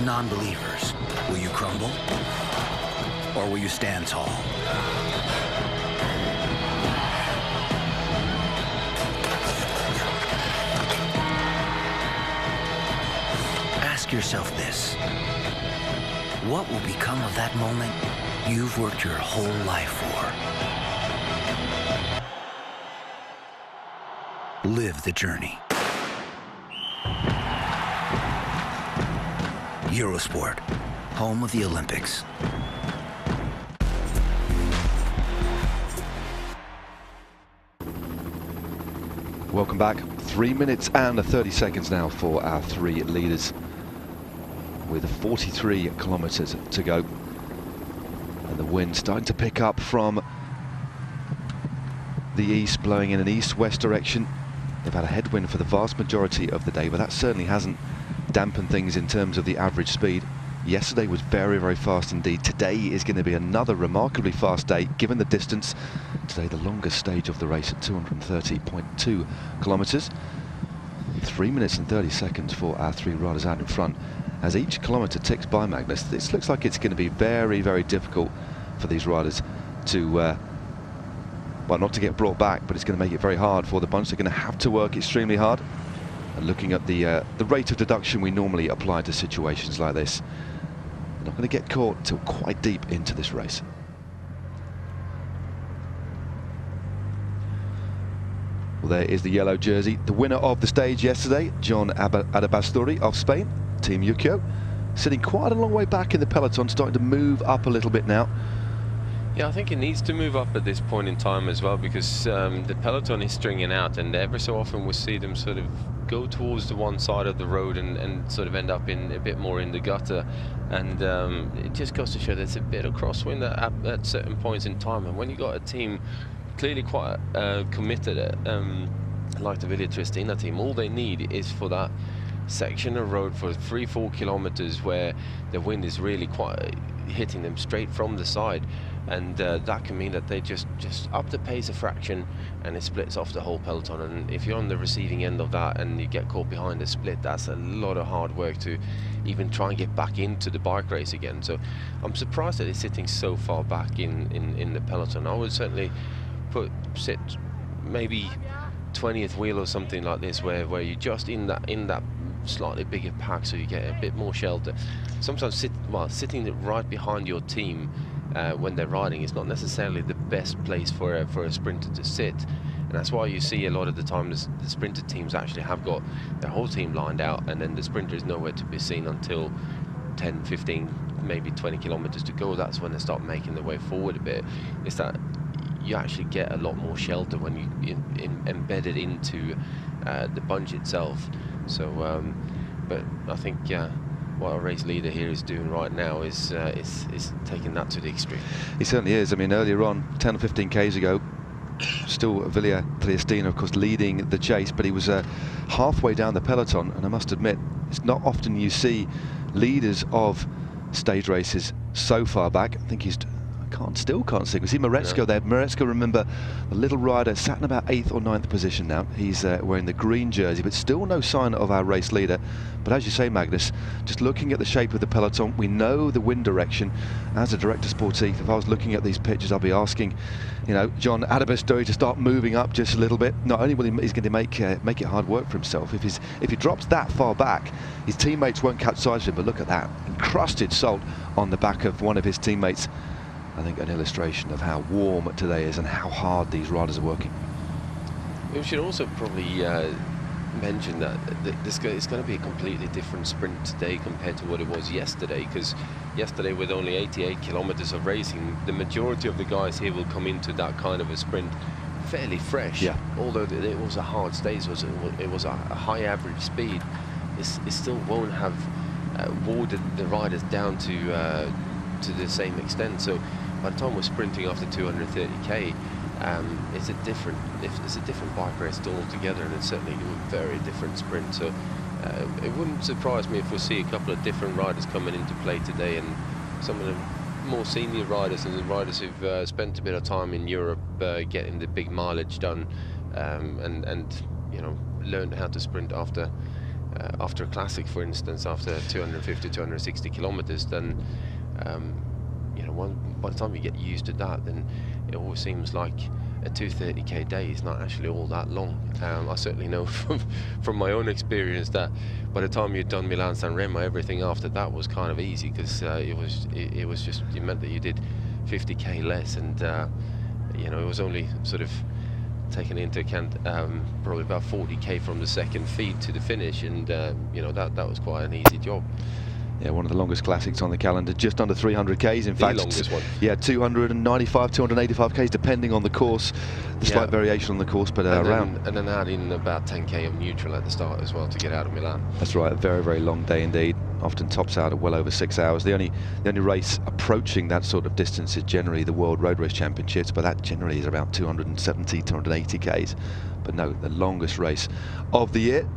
non-believers, will you crumble? Or will you stand tall? Ask yourself this. What will become of that moment you've worked your whole life for? Live the journey. Eurosport, home of the Olympics. Welcome back. 3 minutes and 30 seconds now for our three leaders, with 43 kilometers to go. And the wind starting to pick up from the east, blowing in an east-west direction. They've had a headwind for the vast majority of the day, but that certainly hasn't dampened things in terms of the average speed. Yesterday was very, very fast indeed. Today is going to be another remarkably fast day, given the distance. Today, the longest stage of the race at 230.2 kilometers. 3 minutes and 30 seconds for our three riders out in front. As each kilometer ticks by, Magnus, this looks like it's going to be very, very difficult for these riders to, well, not to get brought back, but it's going to make it very hard for the bunch. They're going to have to work extremely hard. And looking at the rate of deduction we normally apply to situations like this, they're not going to get caught till quite deep into this race. Well, there is the yellow jersey, the winner of the stage yesterday, John Adabasturi of Spain, Team Yukio, sitting quite a long way back in the peloton, starting to move up a little bit now. Yeah, I think it needs to move up at this point in time as well, because the peloton is stringing out, and every so often we see them sort of go towards the one side of the road and sort of end up in a bit more in the gutter, and it just goes to show there's a bit of crosswind at certain points in time. And when you got a team clearly quite committed, like the Villa Tristina team, all they need is for that section of road for 3-4 kilometers where the wind is really quite hitting them straight from the side, and that can mean that they just up the pace a fraction and it splits off the whole peloton. And if you're on the receiving end of that and you get caught behind a split, that's a lot of hard work to even try and get back into the bike race again. So I'm surprised that it's sitting so far back in the peloton. I would certainly sit maybe 20th wheel or something like this, where you're just in that slightly bigger pack, so you get a bit more shelter. Sometimes sitting right behind your team when they're riding is not necessarily the best place for a sprinter to sit, and that's why you see a lot of the time the sprinter teams actually have got their whole team lined out, and then the sprinter is nowhere to be seen until 10, 15, maybe 20 kilometers to go. That's when they start making their way forward a bit. It's that you actually get a lot more shelter when you embedded into the bunch itself. So, but I think what our race leader here is doing right now is taking that to the extreme. He certainly is. I mean, earlier on, 10 or 15 k's ago, still Villa Triestina, of course, leading the chase, but he was halfway down the peloton, and I must admit, it's not often you see leaders of stage races so far back. I think he's still can't see. We see Moretsko there. Moretsko, remember, the little rider, sat in about 8th or 9th position now. He's wearing the green jersey, but still no sign of our race leader. But as you say, Magnus, just looking at the shape of the peloton, we know the wind direction. As a director sportif, if I was looking at these pictures, I'll be asking, you know, John Adabasturi to start moving up just a little bit. Not only will he's going to make it hard work for himself, if he drops that far back, his teammates won't catch sight of him. But look at that, encrusted salt on the back of one of his teammates. I think an illustration of how warm today is and how hard these riders are working. We should also probably mention that it's going to be a completely different sprint today compared to what it was yesterday, because yesterday, with only 88 kilometers of racing, the majority of the guys here will come into that kind of a sprint fairly fresh. Yeah. Although it was a hard stage, it was a high average speed, it still won't have wore the riders down to the same extent. So by the time we're sprinting after 230k, it's a different bike race altogether, and it's certainly a very different sprint. So it wouldn't surprise me if we see a couple of different riders coming into play today, and some of the more senior riders and the riders who've spent a bit of time in Europe getting the big mileage done, and you know, learned how to sprint after after a classic, for instance, after 250, 260 kilometers, then you know, by the time you get used to that, then it always seems like a 230k day is not actually all that long. I certainly know from my own experience that by the time you'd done Milan-San Remo, everything after that was kind of easy, because it was just, it meant that you did 50k less, and you know, it was only sort of taking into account probably about 40k from the second feed to the finish, and you know, that was quite an easy job. Yeah, one of the longest classics on the calendar, just under 300 k's. In fact, the longest one. Yeah, 295, 285 k's, depending on the course. The slight variation on the course, but around. And then add in about 10k of neutral at the start as well to get out of Milan. That's right, a very, very long day indeed. Often tops out at well over 6 hours. The only race approaching that sort of distance is generally the World Road Race Championships, but that generally is about 270, 280 k's. But no, the longest race of the year.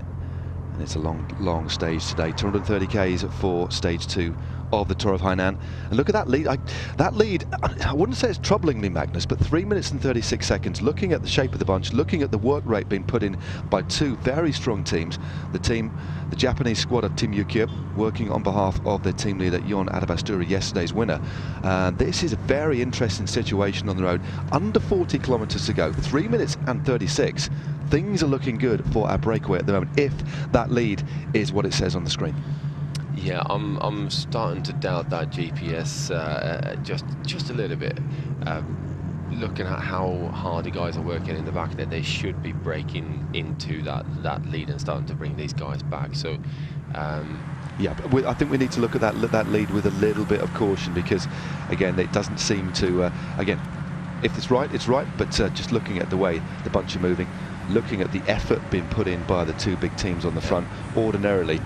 And it's a long stage today. 230 k's for stage 2 of the Tour of Hainan. And look at that lead. I wouldn't say it's troubling me, Magnus, but 3 minutes and 36 seconds. Looking at the shape of the bunch, looking at the work rate being put in by two very strong teams. The Japanese squad of Team Yukio, working on behalf of their team leader Jon Adabasturi, yesterday's winner. This is a very interesting situation on the road. Under 40 kilometers to go, 3 minutes and 36. Things are looking good for our breakaway at the moment, if that lead is what it says on the screen. Yeah, I'm starting to doubt that GPS just a little bit. Looking at how hard the guys are working in the back there, they should be breaking into that lead and starting to bring these guys back. So yeah, but I think we need to look at that lead with a little bit of caution, because again, it doesn't seem to again, if it's right, it's right, but just looking at the way the bunch are moving, looking at the effort being put in by the two big teams on the front, ordinarily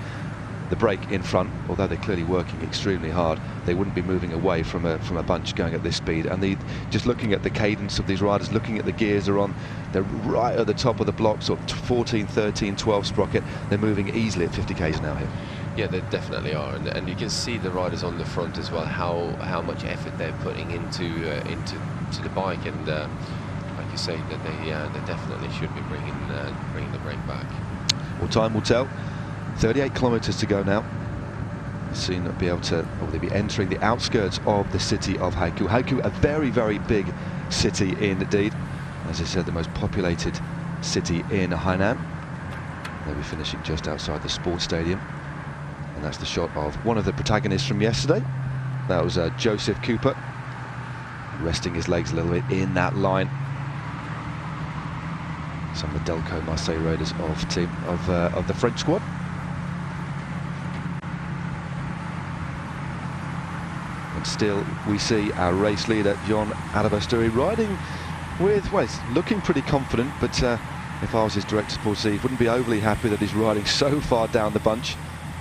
the break in front, although they're clearly working extremely hard, they wouldn't be moving away from a bunch going at this speed. And just looking at the cadence of these riders, looking at the gears they're on, they're right at the top of the blocks, or 14, 13, 12 sprocket. They're moving easily at 50 k's an hour here. Yeah, they definitely are, and you can see the riders on the front as well, how much effort they're putting into the bike, and like you say, that they definitely should be bringing the brake back. Well, time will tell. 38 kilometers to go now. Soon they'll be able to, or they'll be entering the outskirts of the city of Haikou. Haikou, a very, very big city indeed. As I said, the most populated city in Hainan. They'll be finishing just outside the sports stadium. And that's the shot of one of the protagonists from yesterday. That was Joseph Cooper, resting his legs a little bit in that line. Some of the Delco Marseille riders of the French squad. And still, we see our race leader Jon Adabasturi riding with, well, he's looking pretty confident, but if I was his director sportive, wouldn't be overly happy that he's riding so far down the bunch.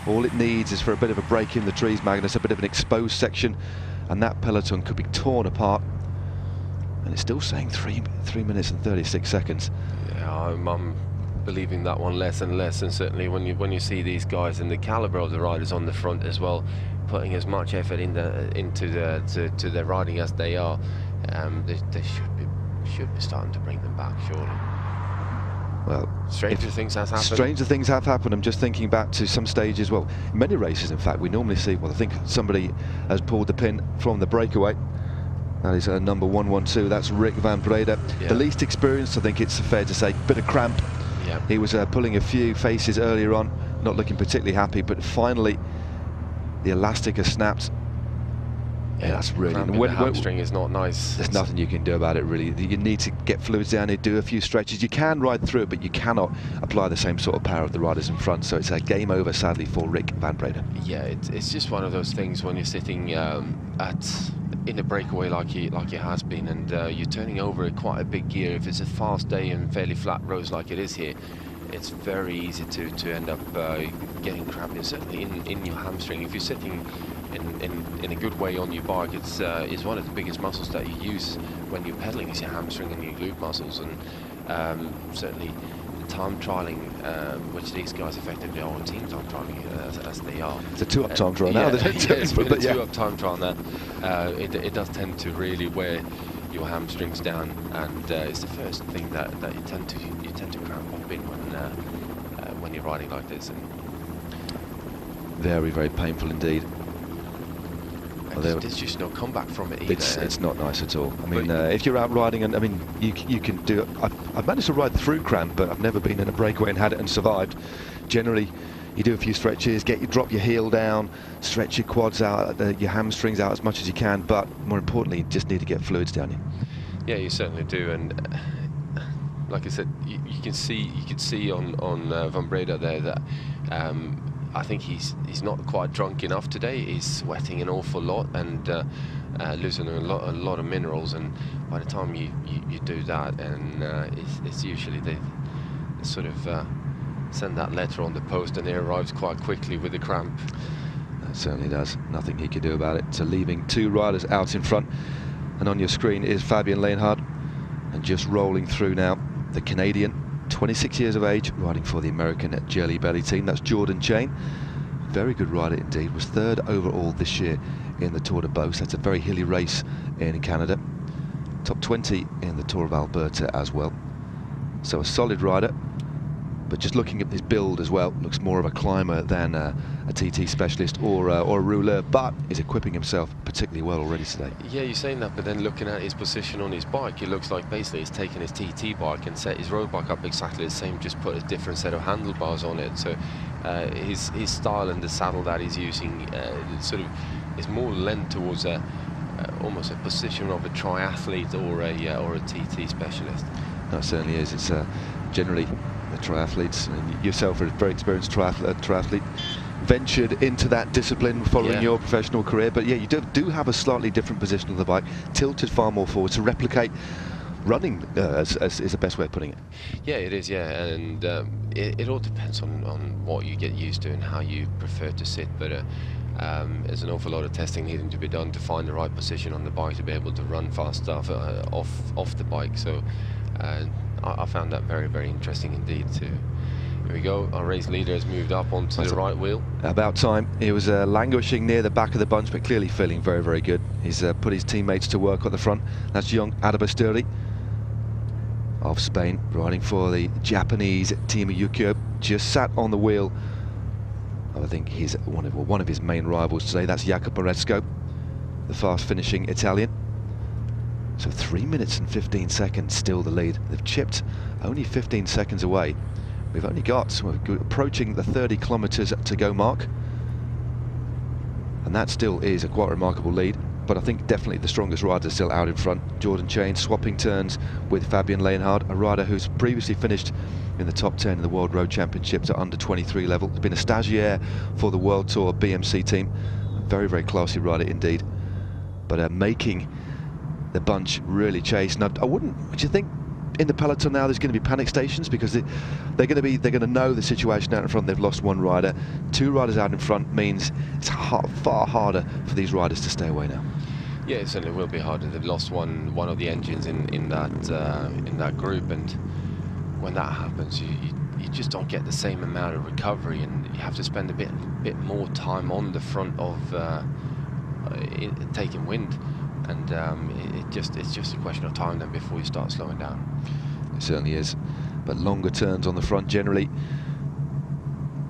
All it needs is for a bit of a break in the trees, Magnus, a bit of an exposed section, and that peloton could be torn apart. And it's still saying 3 minutes and 36 seconds. Yeah, I'm believing that one less and less, and certainly when you see these guys and the caliber of the riders on the front as well, putting as much effort into their riding as they are, they should be starting to bring them back, surely. Well, stranger things have happened. Stranger things have happened. I'm just thinking back to some stages. Well, many races, in fact, we normally see. Well, I think somebody has pulled the pin from the breakaway. That is number 112. That's Rick van Breda. Yeah. The least experienced, I think it's fair to say. Bit of cramp. Yeah. He was pulling a few faces earlier on, not looking particularly happy, but finally the elastic has snapped. Yeah, that's really. The hamstring is not nice. There's nothing you can do about it, really. You need to get fluids down here, do a few stretches. You can ride through it, but you cannot apply the same sort of power of the riders in front. So it's a game over, sadly, for Rick van Breda. Yeah, it's just one of those things when you're sitting in a breakaway like he has been, and you're turning over quite a big gear. If it's a fast day and fairly flat roads like it is here, it's very easy to end up getting cramping, certainly in your hamstring. If you're sitting in a good way on your bike, it's one of the biggest muscles that you use when you're pedaling is your hamstring and your glute muscles, and certainly the time trialing, which these guys effectively are, team time trialing as they are. It's a 2-up time trial now. Yeah, it's been a 2-up time trial now. It does tend to really wear your hamstrings down, and it's the first thing that you tend to cramp up in when you're riding like this. And Very, very painful indeed. There's just no comeback from it either. It's not nice at all. I mean, if you're out riding, and I mean, you can do it. I've managed to ride through cramp, but I've never been in a breakaway and had it and survived. Generally, you do a few stretches, drop your heel down, stretch your quads out, your hamstrings out as much as you can, but more importantly, you just need to get fluids down you. Yeah, you certainly do, and like I said, you can see on Van Breda there that I think he's not quite drunk enough today. He's sweating an awful lot and losing a lot of minerals, and by the time you do that, and it's usually they sort of send that letter on the post, and it arrives quite quickly with the cramp. It certainly does. Nothing he can do about it. So leaving two riders out in front, and on your screen is Fabian Leonhard, and just rolling through now, the Canadian, 26 years of age, riding for the American Jelly Belly team. That's Jordan Chain. Very good rider indeed. Was third overall this year in the Tour de Beauce. That's a very hilly race in Canada. Top 20 in the Tour of Alberta as well. So a solid rider. But just looking at his build as well, looks more of a climber than a TT specialist or a rouleur, but is equipping himself particularly well already today. Yeah, you're saying that, but then looking at his position on his bike, it looks like basically he's taken his TT bike and set his road bike up exactly the same, just put a different set of handlebars on it. So his style and the saddle that he's using sort of is more lent towards almost a position of a triathlete or a TT specialist. No, it certainly is. It's generally the triathletes, and yourself are a very experienced triathlete, ventured into that discipline following your professional career, but yeah, you do have a slightly different position on the bike, tilted far more forward to replicate running, is the best way of putting it. Yeah, it is, yeah, and it all depends on what you get used to and how you prefer to sit, but there's an awful lot of testing needing to be done to find the right position on the bike to be able to run fast stuff off the bike. So I found that very, very interesting indeed too. Here we go, our race leader has moved up onto the right wheel. About time. He was languishing near the back of the bunch, but clearly feeling very, very good. He's put his teammates to work at the front. That's young Adabasturi of Spain, riding for the Japanese team of Yukio. Just sat on the wheel. I think he's one of his main rivals today. That's Jacopo Maresco, the fast finishing Italian. So 3 minutes and 15 seconds still the lead. They've chipped only 15 seconds away. We're approaching the 30 kilometers to go mark, and that still is a quite remarkable lead, but I think definitely the strongest rider is still out in front. Jordan Chain swapping turns with Fabian Leonhard, a rider who's previously finished in the top 10 in the World Road Championships at under 23 level. He's been a stagiaire for the World Tour BMC team. A very, very classy rider indeed, but making the bunch really chase. And would you think in the peloton now there's going to be panic stations, because they're going to know the situation out in front. They've lost one rider. Two riders out in front means it's far harder for these riders to stay away now. Yeah, it certainly will be harder. They've lost one of the engines in that group, and when that happens, you just don't get the same amount of recovery, and you have to spend a bit more time on the front of taking wind. And it's just a question of time then before you start slowing down. It certainly is, but longer turns on the front generally.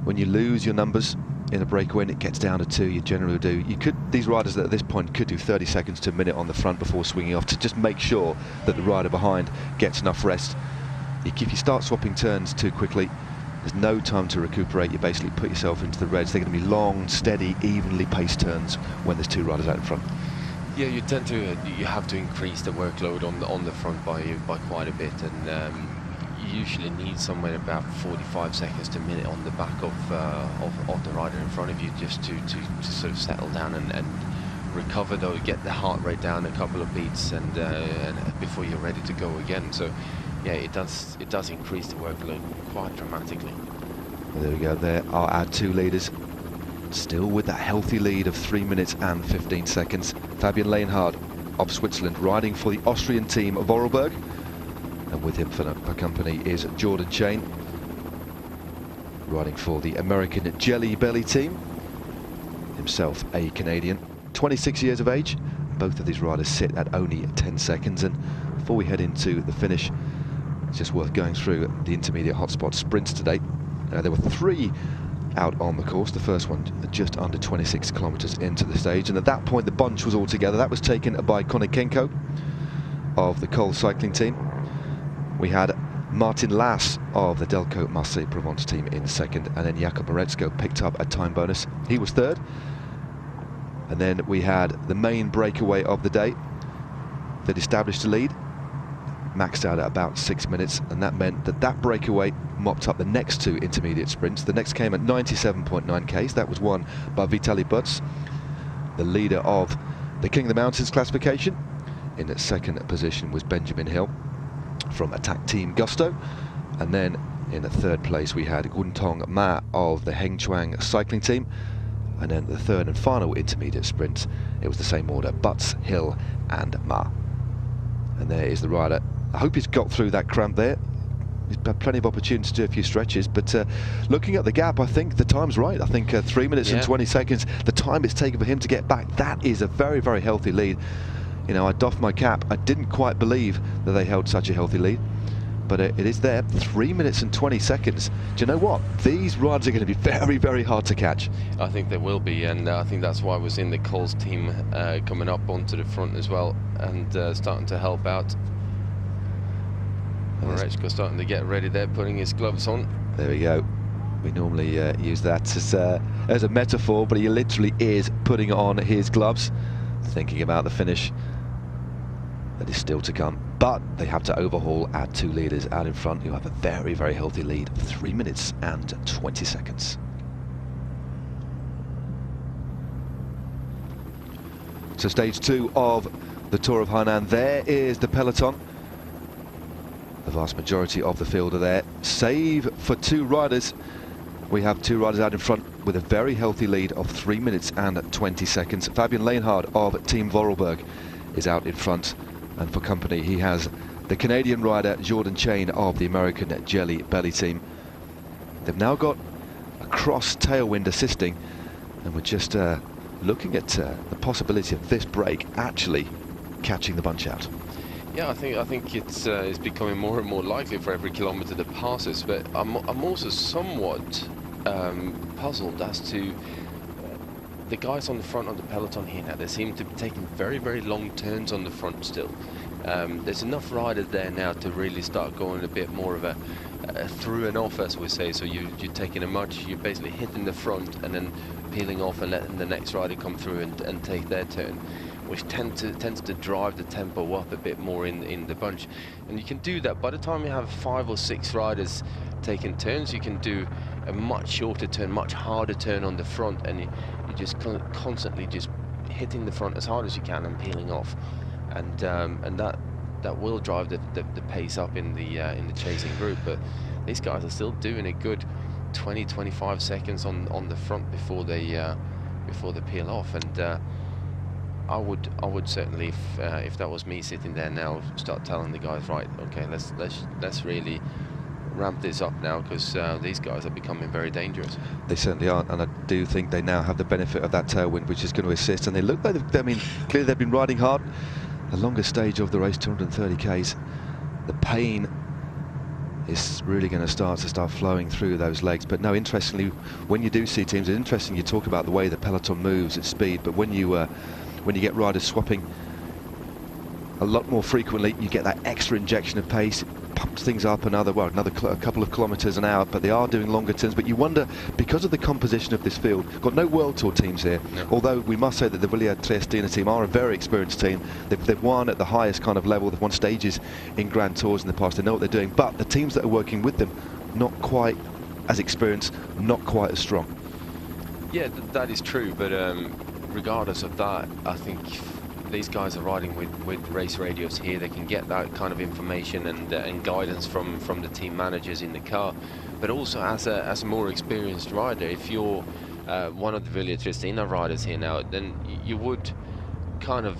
When you lose your numbers in a breakaway and it gets down to 2, you generally do. These riders at this point could do 30 seconds to a minute on the front before swinging off to just make sure that the rider behind gets enough rest. If you start swapping turns too quickly, there's no time to recuperate. You basically put yourself into the reds. They're going to be long, steady, evenly paced turns when there's two riders out in front. Yeah, you have to increase the workload on the front by quite a bit, and you usually need somewhere about 45 seconds to a minute on the back of the rider in front of you, just to sort of settle down and recover, though, get the heart rate down a couple of beats, and before you're ready to go again. So yeah, it does increase the workload quite dramatically. Well, there we go. There are our two leaders, still with that healthy lead of 3 minutes and 15 seconds. Fabian Leonhard of Switzerland, riding for the Austrian team of Vorarlberg, and with him for company is Jordan Chain, riding for the American Jelly Belly team, himself a Canadian, 26 years of age. Both of these riders sit at only 10 seconds. And before we head into the finish, it's just worth going through the intermediate hotspot sprints today. There were 3 out on the course. The first one just under 26 kilometres into the stage, and at that point the bunch was all together. That was taken by Konekenko of the Cole cycling team. We had Martin Lass of the Delco Marseille Provence team in second, and then Jakob Moretsko picked up a time bonus. He was third. And then we had the main breakaway of the day that established a lead, maxed out at about 6 minutes, and that meant that that breakaway mopped up the next two intermediate sprints. The next came at 97.9 k's. That was won by Vitaly Butz, the leader of the King of the Mountains classification. In its second position was Benjamin Hill from Attack Team Gusto, and then in the third place we had Guntong Ma of the Hengchuang cycling team. And then the third and final intermediate sprint, it was the same order: Butz, Hill and Ma. And there is the rider. I hope he's got through that cramp there. He's had plenty of opportunities to do a few stretches, but looking at the gap, I think the time's right. I think 3 minutes and 20 seconds, the time it's taken for him to get back, that is a very, very healthy lead. You know, I doffed my cap. I didn't quite believe that they held such a healthy lead, but it is there. 3 minutes and 20 seconds. Do you know what? These riders are going to be very, very hard to catch. I think they will be, and I think that's why I was in the Coles team coming up onto the front as well, and starting to help out. Moretsko starting to get ready there, putting his gloves on. There we go. We normally use that as a metaphor, but he literally is putting on his gloves, thinking about the finish that is still to come. But they have to overhaul our two leaders out in front, who have a very, very healthy lead of 3 minutes and 20 seconds. So stage 2 of the Tour of Hainan, there is the peloton. The vast majority of the field are there, save for two riders. We have two riders out in front with a very healthy lead of 3 minutes and 20 seconds. Fabian Leonhard of Team Vorarlberg is out in front, and for company he has the Canadian rider Jordan Chain of the American Jelly Belly team. They've now got a cross tailwind assisting, and we're just looking at the possibility of this break actually catching the bunch out. Yeah, I think it's becoming more and more likely for every kilometre that passes. But I'm also somewhat puzzled as to the guys on the front of the peloton here now. They seem to be taking very, very long turns on the front still. There's enough riders there now to really start going a bit more of a through and off, as we say. So you're taking you're basically hitting the front and then peeling off and letting the next rider come through and take their turn, which tends to drive the tempo up a bit more in the bunch. And you can do that by the time you have 5 or 6 riders taking turns. You can do a much shorter turn, much harder turn on the front, and you just constantly just hitting the front as hard as you can and peeling off, and that will drive the pace up in the chasing group. But these guys are still doing a good 20-25 seconds on the front before they peel off. And I would certainly, if that was me sitting there now, start telling the guys, right, okay, let's really ramp this up now, because these guys are becoming very dangerous. They certainly are, and I do think they now have the benefit of that tailwind, which is going to assist. And they look like, I mean, clearly they've been riding hard. The longest stage of the race, 230 k's. The pain is really going to start flowing through those legs. But no, interestingly, when you do see teams, it's interesting you talk about the way the peloton moves at speed, but when you get riders swapping a lot more frequently, you get that extra injection of pace. It pumps things up a couple of kilometres an hour, but they are doing longer turns. But you wonder, because of the composition of this field, got no World Tour teams here, although we must say that the Villa Triestina team are a very experienced team. They've won at the highest kind of level. They've won stages in Grand Tours in the past. They know what they're doing, but the teams that are working with them, not quite as experienced, not quite as strong. Yeah, that is true, but regardless of that, I think these guys are riding with race radios here. They can get that kind of information and guidance from the team managers in the car. But also as a more experienced rider, if you're one of the Villa Triestina riders here now, then you would kind of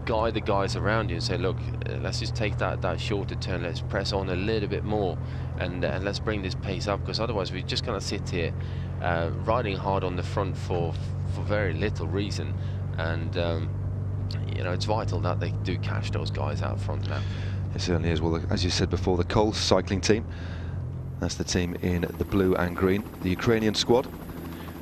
guide the guys around you and say, look, let's just take that shorter turn, let's press on a little bit more, and let's bring this pace up, because otherwise we're just going to sit here riding hard on the front for very little reason. And you know, it's vital that they do catch those guys out front now. It certainly is. Well, as you said before, the Cole cycling team, That's the team in the blue and green, the Ukrainian squad.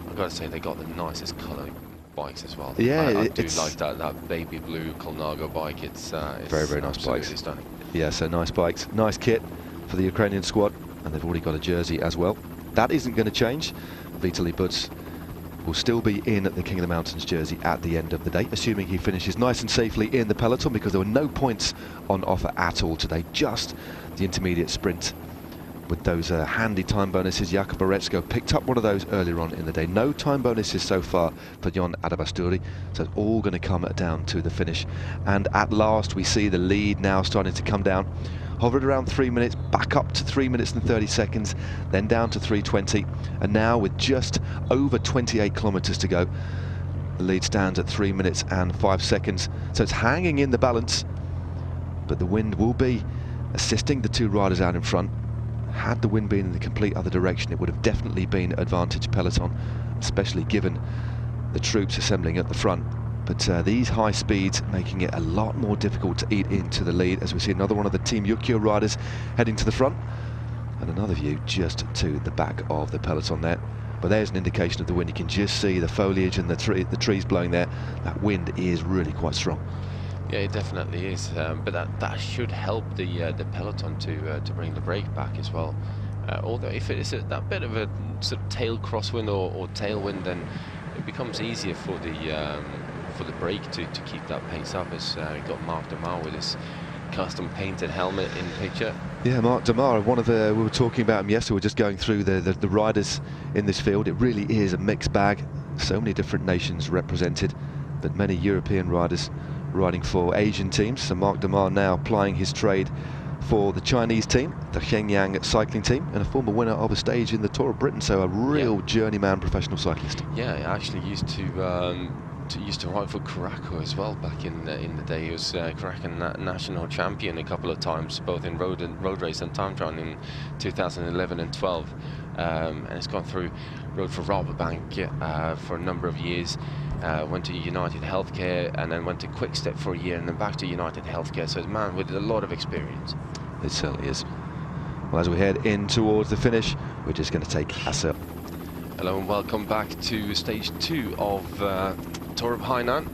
I've got to say, they got the nicest colour bikes as well. Yeah, I do like that baby blue Colnago bike. It's very nice bikes. Stunning. Yeah, so nice bikes, nice kit for the Ukrainian squad, and they've already got a jersey as well. That isn't going to change. Vitaly Buds will still be in the King of the Mountains jersey at the end of the day, assuming he finishes nice and safely in the peloton, because there were no points on offer at all today, just the intermediate sprint with those handy time bonuses. Jakub Orecko picked up one of those earlier on in the day. No time bonuses so far for Jon Adabasturi, so it's all going to come down to the finish. And at last we see the lead now starting to come down. Hovered around 3 minutes, back up to 3 minutes and 30 seconds, then down to 3:20, and now with just over 28 kilometers to go, the lead stands at 3 minutes and 5 seconds. So it's hanging in the balance, but the wind will be assisting the two riders out in front. Had the wind been in the complete other direction, it would have definitely been advantage peloton, especially given the troops assembling at the front. But these high speeds making it a lot more difficult to eat into the lead, as we see another one of the Team Yukio riders heading to the front, and another view just to the back of the peloton there. But there's an indication of the wind. You can just see the foliage and the trees blowing there. That wind is really quite strong. Yeah, it definitely is, but that should help the peloton to bring the brake back as well. Although if it is that bit of a sort of tail crosswind or tailwind, then it becomes easier for the brake to keep that pace up. As we got Marc Demar with his custom painted helmet in the picture. Yeah, Marc Demar, one of the, we were talking about him yesterday. We were just going through the riders in this field. It really is a mixed bag. So many different nations represented, but many European riders riding for Asian teams. So Marc Demar now plying his trade for the Chinese team, the Shenyang cycling team, and a former winner of a stage in the Tour of Britain. So a real journeyman professional cyclist. Yeah, I actually used to ride for Caraco as well back in the day. He was Caracan national champion a couple of times, both in road race and time trial in 2011 and 12. And it's gone through, rode for Rabobank for a number of years. Went to United Healthcare and then went to Quickstep for a year and then back to United Healthcare. So it's a man with a lot of experience. It certainly is. Well, as we head in towards the finish, we're just going to take Hassel. Hello and welcome back to stage 2 of Tour of Hainan.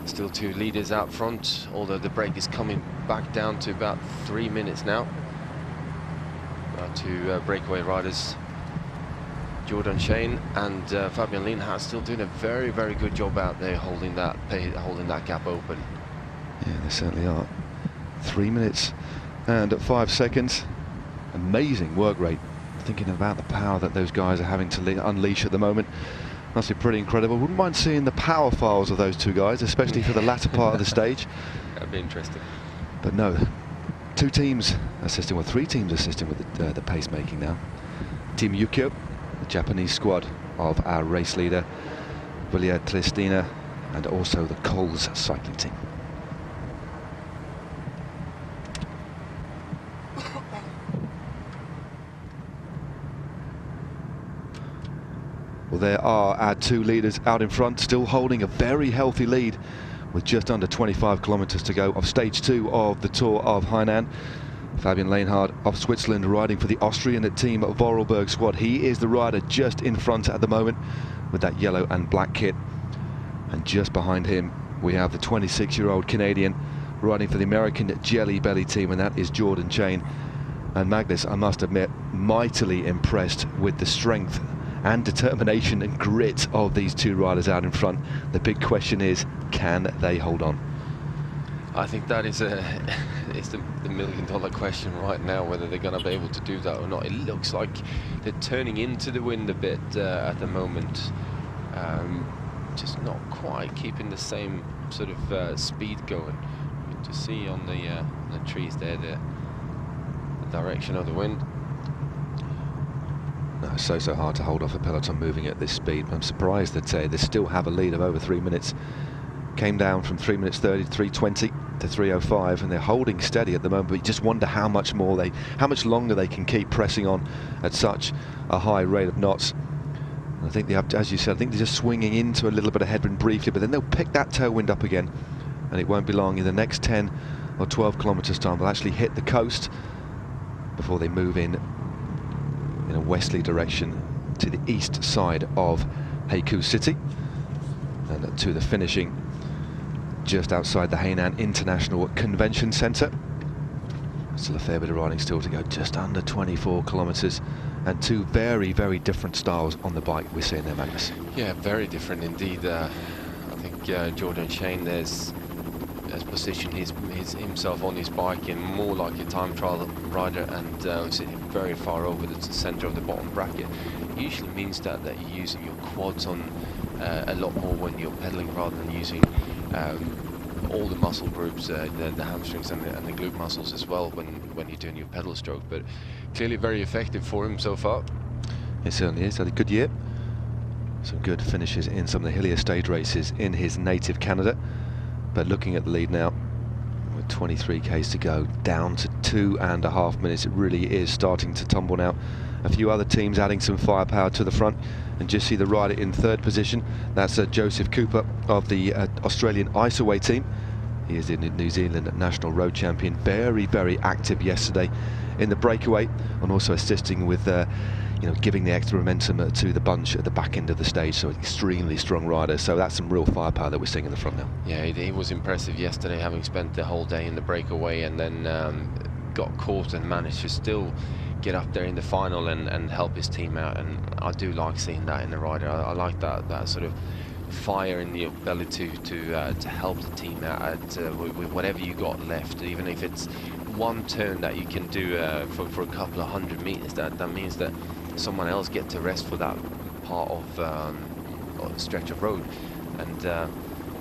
Still two leaders out front, although the break is coming back down to about 3 minutes now. Our two breakaway riders, Jordan Shane and Fabian Lienhardt, still doing a very good job out there, holding that gap open. Yeah, they certainly are. 3 minutes and 5 seconds. Amazing work rate. Thinking about the power that those guys are having to unleash at the moment. Must be pretty incredible. Wouldn't mind seeing the power files of those two guys, especially for the latter part of the stage. That'd be interesting. But no, two teams assisting, well, three teams assisting with the pacemaking now. Team Yukio, the Japanese squad of our race leader, Vilja Triestina, and also the Coles cycling team. Well, there are our two leaders out in front, still holding a very healthy lead with just under 25 kilometers to go of stage 2 of the Tour of Hainan. Fabian Lienhardt of Switzerland riding for the Austrian team Vorarlberg squad. He is the rider just in front at the moment with that yellow and black kit. And just behind him, we have the 26-year-old Canadian riding for the American Jelly Belly team, and that is Jordan Shane. And Magnus, I must admit, mightily impressed with the strength and determination and grit of these two riders out in front. The big question is, can they hold on? I think that is it's the million-dollar question right now, whether they're going to be able to do that or not. It looks like they're turning into the wind a bit at the moment, just not quite keeping the same sort of speed going. You can just see on the trees there the direction of the wind. No, it's so hard to hold off a peloton moving at this speed. I'm surprised that they still have a lead of over 3 minutes. Came down from 3 minutes 30 to 3:20 to 3:05, and they're holding steady at the moment. But you just wonder how much longer they can keep pressing on at such a high rate of knots. And I think they have, as you said, I think they're just swinging into a little bit of headwind briefly, but then they'll pick that tailwind up again, and it won't be long. In the next 10 or 12 kilometers time, they'll actually hit the coast before they move in in a westerly direction to the east side of Haikou City, and to the finishing just outside the Hainan International Convention Centre. Still a fair bit of riding still to go, just under 24 kilometres, and two very, very different styles on the bike we're seeing there, Magnus. Yeah, very different indeed. I think Jordan Shane has positioned himself on his bike in more like a time trial rider, and sitting very far over the centre of the bottom bracket. It usually means that you're using your quads on a lot more when you're pedaling, rather than using all the muscle groups, the hamstrings and the glute muscles as well when you're doing your pedal stroke. But clearly very effective for him so far. It certainly is. Had a good year. Some good finishes in some of the hillier stage races in his native Canada. But looking at the lead now, with 23 k's to go, down to 2.5 minutes, it really is starting to tumble now. A few other teams adding some firepower to the front, and just see the rider in third position. That's Joseph Cooper of the Australian Iceaway team. He is the New Zealand national road champion. Very, very active yesterday in the breakaway, and also assisting with giving the extra momentum to the bunch at the back end of the stage. So extremely strong rider. So that's some real firepower that we're seeing in the front now. Yeah, he was impressive yesterday, having spent the whole day in the breakaway, and then got caught and managed to still get up there in the final and help his team out. And I do like seeing that in the rider. I like that sort of fire in the ability to help the team out with whatever you got left, even if it's one turn that you can do for a couple of 100 meters. That means that someone else get to rest for that part of stretch of road. And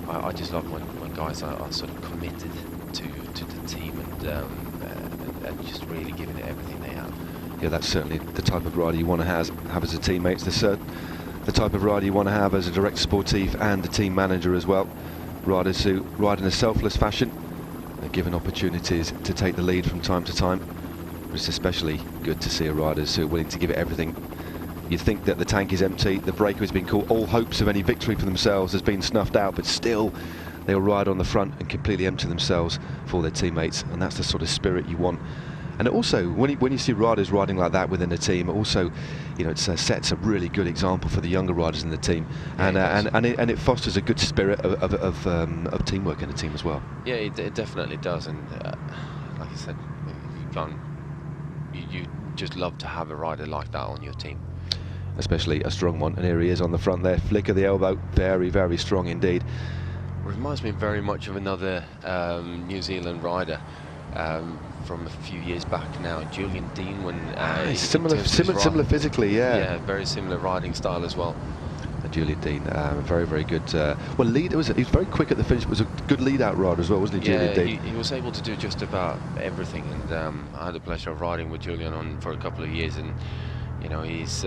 I just love when guys are sort of committed to the team and just really giving it everything they have. Yeah, that's certainly the type of rider you want to have as a teammate. It's the type of rider you want to have as a direct sportif and a team manager as well. Riders who ride in a selfless fashion, they're given opportunities to take the lead from time to time. It's especially good to see riders who are willing to give it everything. You think that the tank is empty, the breaker has been caught, all hopes of any victory for themselves has been snuffed out, but still they'll ride on the front and completely empty themselves for their teammates, and that's the sort of spirit you want. And also, when you see riders riding like that within a team, also, it sets a really good example for the younger riders in the team, yeah, and it fosters a good spirit of teamwork in the team as well. Yeah, it definitely does, and like I said, you just love to have a rider like that on your team. Especially a strong one, and here he is on the front there, flick of the elbow, very, very strong indeed. Reminds me very much of another New Zealand rider from a few years back now, Julian Dean, when similar physically, yeah. Yeah, very similar riding style as well. Julian Dean, very, very good. Well, he was very quick at the finish. Was a good lead-out rider as well, wasn't he, Julian Dean? He was able to do just about everything, and I had the pleasure of riding with Julian on for a couple of years, and he's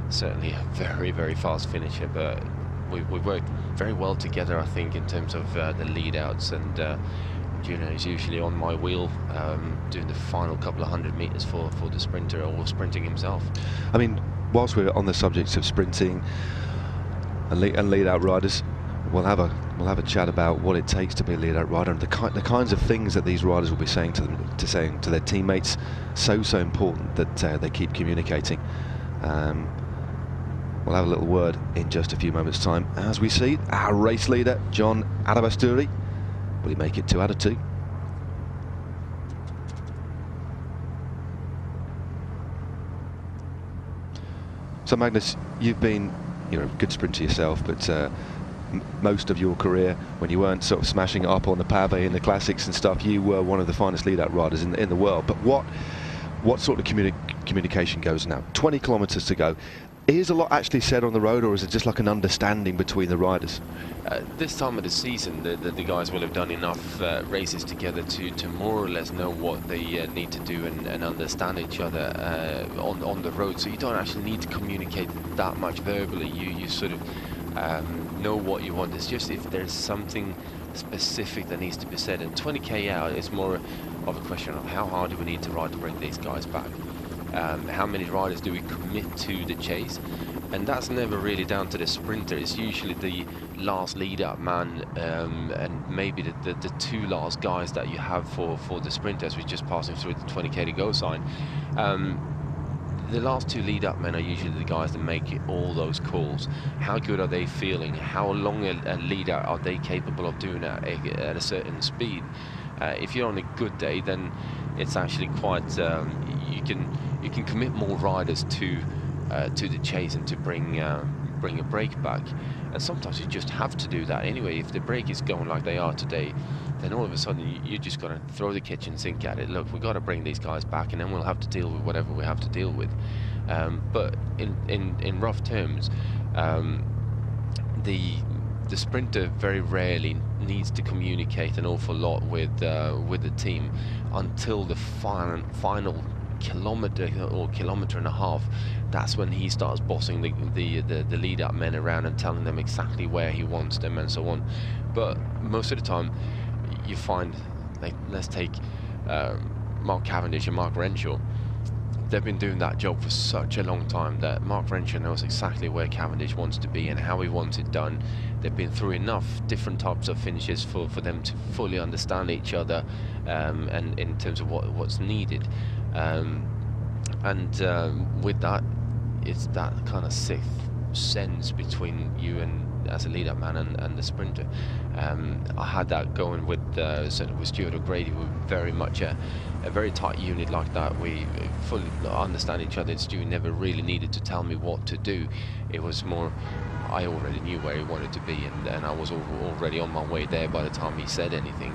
certainly a very, very fast finisher. But we worked very well together, I think, in terms of the lead-outs, and Julian is usually on my wheel doing the final couple of 100 meters for the sprinter, or sprinting himself. I mean, whilst we're on the subject of sprinting and lead-out riders, we'll have a chat about what it takes to be a lead-out rider, and the kinds of things that these riders will be saying to their teammates. So important that they keep communicating. We'll have a little word in just a few moments' time as we see our race leader, John Arabasturi. Will he make it 2 out of 2? So Magnus, you've been a good sprinter yourself, but most of your career, when you weren't sort of smashing it up on the pavé in the classics and stuff, you were one of the finest lead-out riders in the world. But what sort of communication goes now? 20 kilometres to go. Is a lot actually said on the road, or is it just like an understanding between the riders? This time of the season, the guys will have done enough races together to more or less know what they need to do and understand each other on the road. So you don't actually need to communicate that much verbally. You sort of know what you want. It's just if there's something specific that needs to be said. And 20k out is more of a question of how hard do we need to ride to bring these guys back. How many riders do we commit to the chase? And that's never really down to the sprinter. It's usually the last lead-up man and maybe the 2 last guys that you have for the sprint, as we're just passing through the 20k to go sign. the last two lead-up men are usually the guys that make all those calls. How good are they feeling? How long a lead-out are they capable of doing at a certain speed? If you're on a good day, then it's actually quite you can commit more riders to the chase and to bring a break back. And sometimes you just have to do that anyway. If the break is going like they are today, then all of a sudden you just got to throw the kitchen sink at it. Look, we've got to bring these guys back, and then we'll have to deal with whatever we have to deal with. But in rough terms, the sprinter very rarely needs to communicate an awful lot with the team until the final kilometer or kilometer and a half. That's when he starts bossing the lead-up men around and telling them exactly where he wants them and so on. But most of the time, you find, like, let's take Mark Cavendish and Mark Renshaw. They've been doing that job for such a long time that Mark Renshaw knows exactly where Cavendish wants to be and how he wants it done. They've been through enough different types of finishes for them to fully understand each other, and in terms of what's needed. With that, it's that kind of sixth sense between you and as a lead-up man and the sprinter. I had that going with certainly with Stuart O'Grady. We were very much a very tight unit like that. We fully understand each other. Stuart never really needed to tell me what to do. It was more, I already knew where he wanted to be, and I was already on my way there by the time he said anything.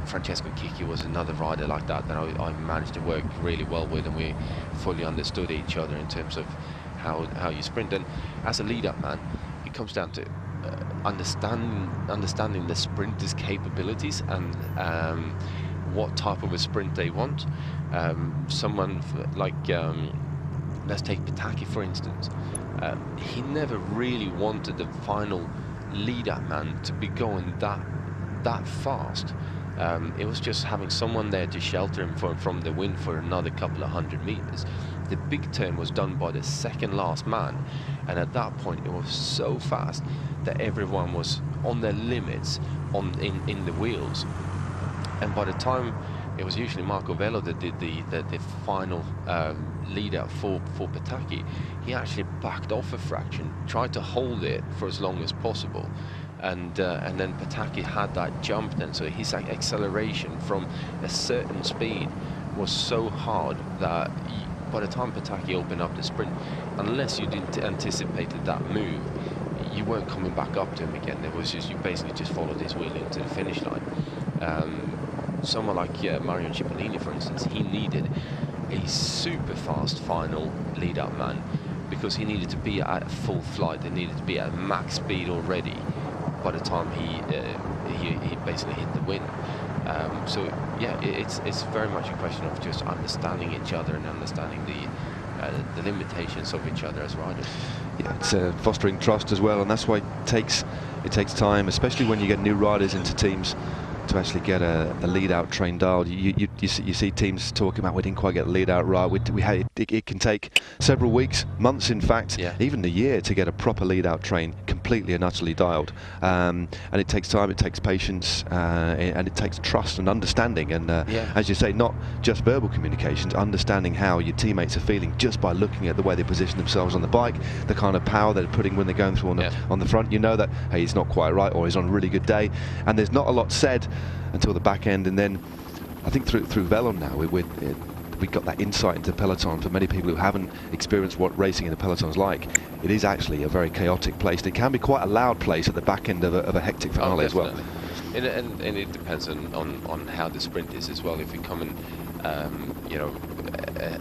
Francesco Chicchi was another rider like that I managed to work really well with, and we fully understood each other in terms of how you sprint. And as a lead-up man, it comes down to understanding the sprinter's capabilities and what type of a sprint they want. Someone like let's take Pataki for instance. He never really wanted the final lead-up man to be going that fast. It was just having someone there to shelter him from the wind for another couple of 100 meters. The big turn was done by the second last man, and at that point it was so fast that everyone was on their limits in the wheels. And by the time it was usually Marco Velo that did the final lead out for Pataki, he actually backed off a fraction, tried to hold it for as long as possible. And then Pataki had that jump then, so his acceleration from a certain speed was so hard that by the time Pataki opened up the sprint, unless you didn't anticipated that move, you weren't coming back up to him again. It was just, you basically just followed his wheel into the finish line. Someone like Mario Cipollini, for instance, he needed a super fast final lead-up man because he needed to be at full flight. They needed to be at max speed already by the time he basically hit the wind. So yeah, it's very much a question of just understanding each other and understanding the limitations of each other as riders. Yeah, it's fostering trust as well, and that's why it takes time, especially when you get new riders into teams, to actually get a lead out train dialed. You see teams talking about we didn't quite get the lead out right. It can take several weeks, months in fact, even a year to get a proper lead out train completely and utterly dialed. And it takes time, it takes patience, and it takes trust and understanding. And as you say, not just verbal communications, understanding how your teammates are feeling just by looking at the way they position themselves on the bike, the kind of power they're putting when they're going through on the front. You know that, hey, he's not quite right, or he's on a really good day, and there's not a lot said until the back end. And then I think through Velon now we got that insight into peloton. For many people who haven't experienced what racing in the peloton's like, it is actually a very chaotic place. It can be quite a loud place at the back end of a hectic finale as well. And it depends on how the sprint is as well. If you come in you know,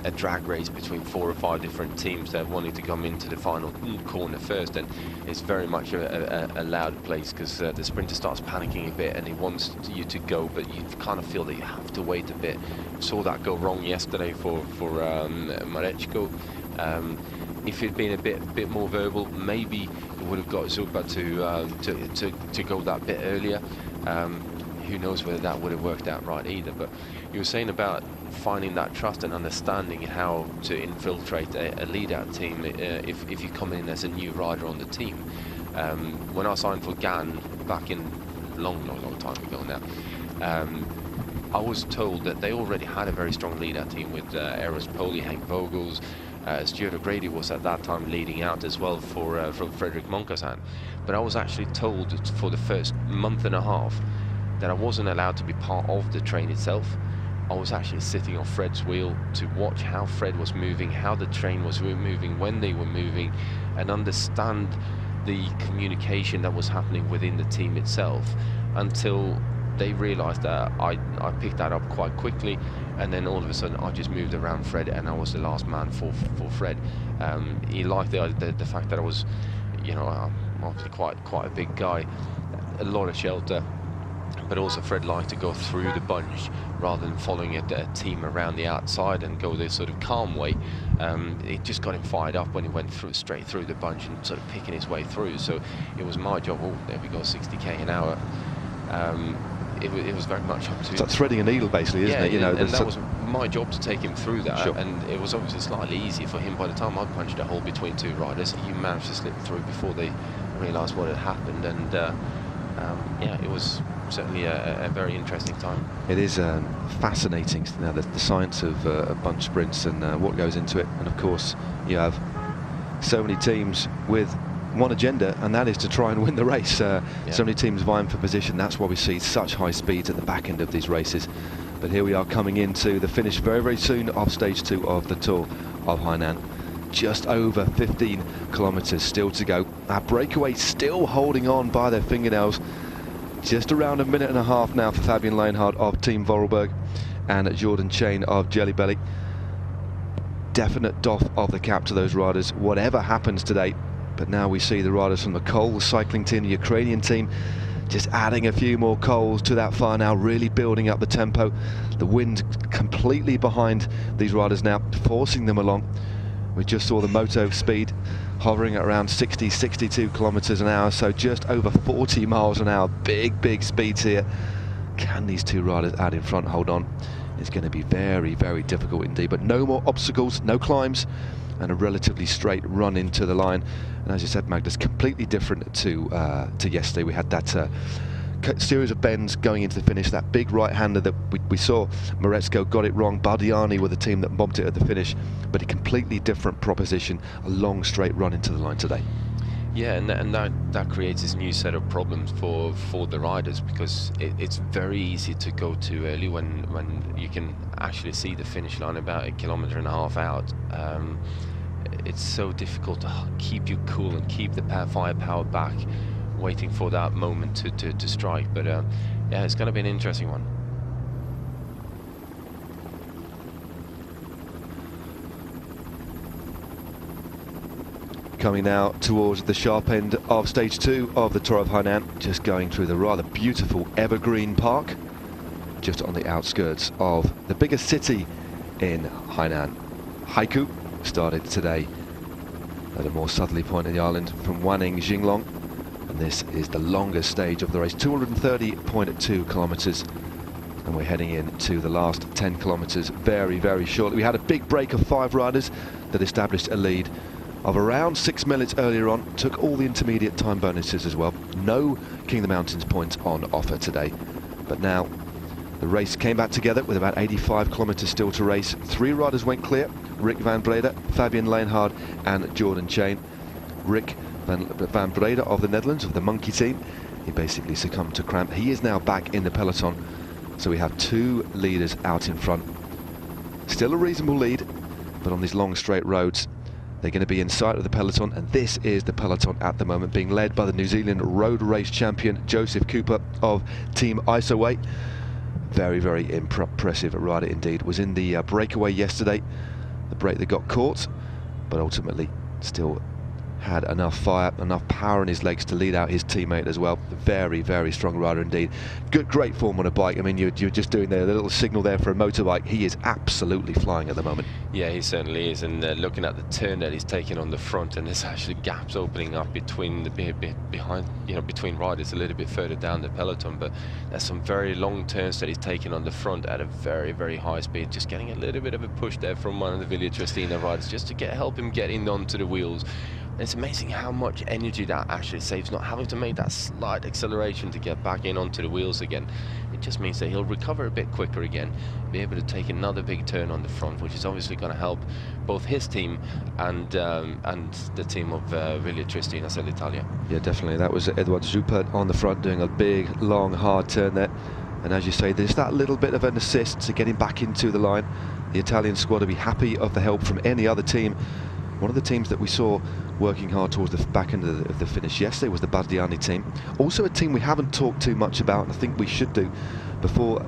a drag race between 4 or 5 different teams that are wanting to come into the final corner first, and it's very much a loud place because the sprinter starts panicking a bit and he wants you to go, but you kind of feel that you have to wait a bit. Saw that go wrong yesterday for Mareczko. If it'd been a bit more verbal, maybe it would have got Zupa to go that bit earlier. Who knows whether that would have worked out right either. But you were saying about finding that trust and understanding how to infiltrate a lead-out team if you come in as a new rider on the team. When I signed for GAN back in long time ago now, I was told that they already had a very strong lead-out team with Eros Poli, Hank Vogels, Stuart O'Grady was at that time leading out as well for Frederick Moncassin. But I was actually told for the first month and a half that I wasn't allowed to be part of the train itself. I was actually sitting on Fred's wheel to watch how Fred was moving, how the train was moving, when they were moving, and understand the communication that was happening within the team itself, until they realized that I picked that up quite quickly, and then all of a sudden I just moved around Fred, and I was the last man for Fred. He liked the fact that I was, you know, obviously quite a big guy, a lot of shelter, but also Fred liked to go through the bunch rather than following a team around the outside and go the sort of calm way. It just got him fired up when he went straight through the bunch and sort of picking his way through. So it was my job. Oh, there we go, 60k an hour. It was very much up to... It's like threading a needle, basically, isn't it? You know, and that was my job to take him through that. Sure. And it was obviously slightly easier for him. By the time I punched a hole between two riders, he managed to slip through before they realised what had happened. And yeah, it was certainly a very interesting time. It is fascinating now, the science of bunch sprints and what goes into it. And of course, you have so many teams with one agenda, and that is to try and win the race. So many teams vying for position. That's why we see such high speeds at the back end of these races. But here we are coming into the finish very, very soon of stage 2 of the Tour of Hainan. Just over 15 kilometers still to go. Our breakaway still holding on by their fingernails. Just around a minute and a half now for Fabian Leinhard of Team Vorarlberg and Jordan Chain of Jelly Belly. Definite doff of the cap to those riders, whatever happens today. But now we see the riders from the Cole cycling team, the Ukrainian team, just adding a few more coals to that fire now, really building up the tempo. The wind completely behind these riders now, forcing them along. We just saw the moto speed hovering at around 60, 62 kilometers an hour, so just over 40 miles an hour. Big speeds here. Can these two riders out in front hold on? It's going to be very, very difficult indeed, but no more obstacles, no climbs, and a relatively straight run into the line. And as you said, Magnus, completely different to yesterday. We had that series of bends going into the finish, that big right-hander that we saw. Moretsko got it wrong. Bardiani were the team that bombed it at the finish, but a completely different proposition, a long straight run into the line today. Yeah, and that creates this new set of problems for the riders, because it's very easy to go too early when you can actually see the finish line about 1.5 kilometers out. It's so difficult to keep you cool and keep the firepower back, waiting for that moment to strike. But yeah, it's going to be an interesting one. Coming now towards the sharp end of stage 2 of the Tour of Hainan, just going through the rather beautiful Evergreen Park, just on the outskirts of the biggest city in Hainan. Haikou started today at a more southerly point in the island from Wanning Jinglong, and this is the longest stage of the race, 230.2 kilometers, and we're heading into the last 10 kilometers very, very shortly. We had a big break of 5 riders that established a lead of around 6 minutes earlier on, took all the intermediate time bonuses as well. No King of the Mountains points on offer today, but now the race came back together with about 85 kilometers still to race. 3 riders went clear: Rick van Breda, Fabian Leinhard and Jordan Chain. Rick van Breda of the Netherlands, of the Monkey team, he basically succumbed to cramp. He is now back in the peloton, so we have 2 leaders out in front. Still a reasonable lead, but on these long straight roads they're going to be in sight of the peloton, and this is the peloton at the moment, being led by the New Zealand road race champion Joseph Cooper of Team Isoway. Very, very impressive rider indeed. Was in the breakaway yesterday, the break that got caught, but ultimately still had enough fire, enough power in his legs to lead out his teammate as well. Very, very strong rider indeed. Great form on a bike. I mean, you're just doing the little signal there for a motorbike. He is absolutely flying at the moment. Yeah, he certainly is. And looking at the turn that he's taking on the front, and there's actually gaps opening up between between riders a little bit further down the peloton. But there's some very long turns that he's taking on the front at a very, very high speed. Just getting a little bit of a push there from one of the Villa Tristina riders, just to help him get in onto the wheels. it's amazing how much energy that actually saves, not having to make that slight acceleration to get back in onto the wheels again. It just means that he'll recover a bit quicker again, be able to take another big turn on the front, which is obviously going to help both his team and the team of Villa Tristina Italia. Yeah, definitely. That was Edouard Zuppert on the front doing a big, long, hard turn there. And as you say, there's that little bit of an assist to get him back into the line. The Italian squad will be happy of the help from any other team. One of the teams that we saw working hard towards the back end of the finish yesterday was the Bardiani team. Also a team we haven't talked too much about, and I think we should do before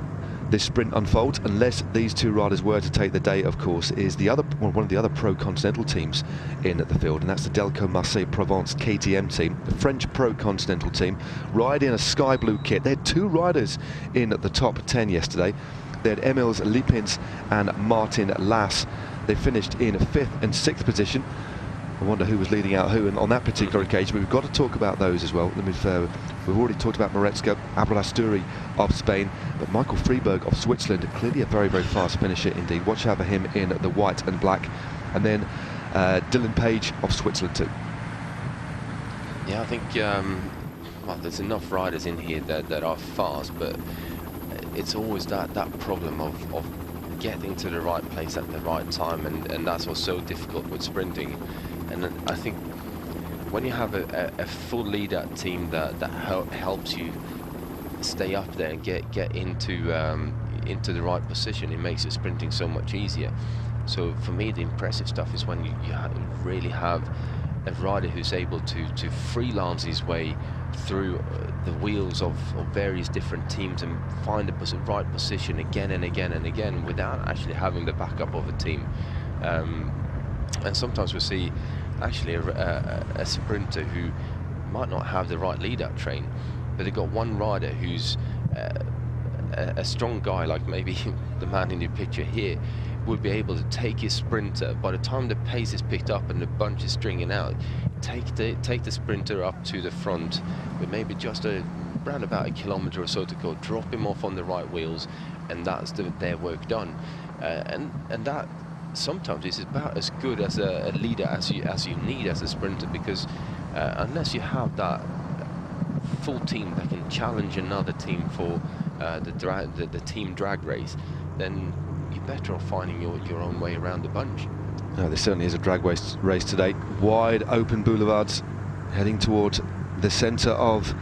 this sprint unfolds, unless these two riders were to take the day, of course, is the other one of the other pro-continental teams in the field, and that's the Delco Marseille Provence KTM team, the French pro-continental team, riding a sky blue kit. They had two riders in the top 10 yesterday. They had Emils Lipins and Martin Lass. They finished in 5th and 6th position. I wonder who was leading out who on that particular occasion, but we've got to talk about those as well. We've already talked about Moretska, Abel Asturi of Spain, but Michael Freeberg of Switzerland, clearly a very, very fast finisher indeed. Watch out for him in the white and black. And then Dylan Page of Switzerland too. Yeah, I think well, there's enough riders in here that are fast, but it's always that problem of getting to the right place at the right time, and that's what's so difficult with sprinting. And I think when you have a full leader team that helps you stay up there and get into the right position, it makes your sprinting so much easier. So for me, the impressive stuff is when you really have a rider who's able to freelance his way through the wheels of various different teams and find the right position again and again and again without actually having the backup of a team. And sometimes we see actually a sprinter who might not have the right lead-out train, but they've got one rider who's a strong guy, like maybe the man in the picture here, would be able to take his sprinter. By the time the pace is picked up and the bunch is stringing out, take the sprinter up to the front with maybe just around about 1 kilometer or so to go, drop him off on the right wheels, and that's their work done. And that sometimes is about as good as a leader as you need as a sprinter, because unless you have that full team that can challenge another team for the team drag race, then you're better off finding your own way around the bunch. No, there certainly is a drag race today. Wide open boulevards heading towards the centre of